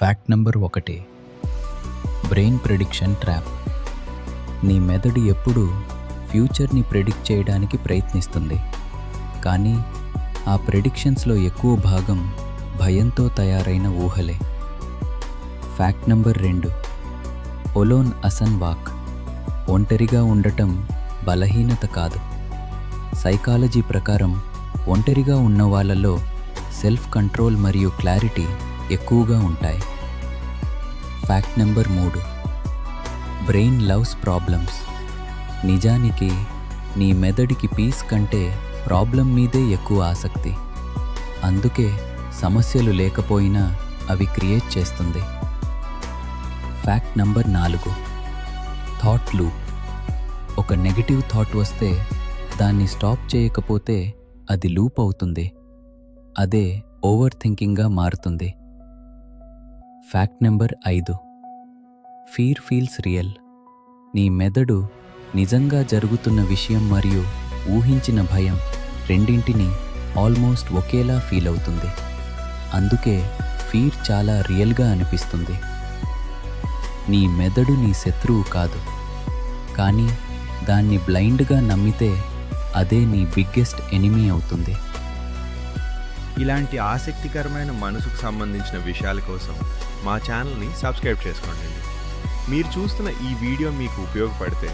Fact number 1. Brain prediction trap. నీ మెదడు ఎప్పుడూ ఫ్యూచర్ని ప్రెడిక్ట్ చేయడానికి ప్రయత్నిస్తుంది, కానీ ఆ ప్రెడిక్షన్స్లో ఎక్కువ భాగం భయంతో తయారైన ఊహలే. Fact number 2. Alone isn't weak. ఒంటరిగా ఉండటం బలహీనత కాదు. సైకాలజీ ప్రకారం ఒంటరిగా ఉన్న వాళ్ళలో సెల్ఫ్ కంట్రోల్ మరియు క్లారిటీ ఎక్కువగా ఉంటాయి. Fact number 3. Brain loves problems. నిజానికి నీ మెదడికి పీస్ కంటే ప్రాబ్లం మీదే ఎక్కువ ఆసక్తి. అందుకే సమస్యలు లేకపోయినా అవి క్రియేట్ చేస్తుంది. Fact number 4. Thought loop. ఒక నెగటివ్ థాట్ వస్తే దాన్ని స్టాప్ చేయకపోతే అది లూప్ అవుతుంది. అదే ఓవర్ థింకింగ్గా మారుతుంది. Fact number 5. Fear feels real. నీ మెదడు నిజంగా జరుగుతున్న విషయం మరియు ఊహించిన భయం రెండింటినీ ఆల్మోస్ట్ ఒకేలా ఫీల్ అవుతుంది. అందుకే ఫీర్ చాలా రియల్గా అనిపిస్తుంది. నీ మెదడు నీ శత్రువు కాదు, కానీ దాన్ని బ్లైండ్గా నమ్మితే అదే నీ బిగ్గెస్ట్ ఎనిమీ అవుతుంది. ఇలాంటి ఆసక్తికరమైన మనసుకు సంబంధించిన విషయాల కోసం మా ఛానల్ని సబ్స్క్రైబ్ చేసుకోండి. మీరు చూస్తున్న ఈ వీడియో మీకు ఉపయోగపడితే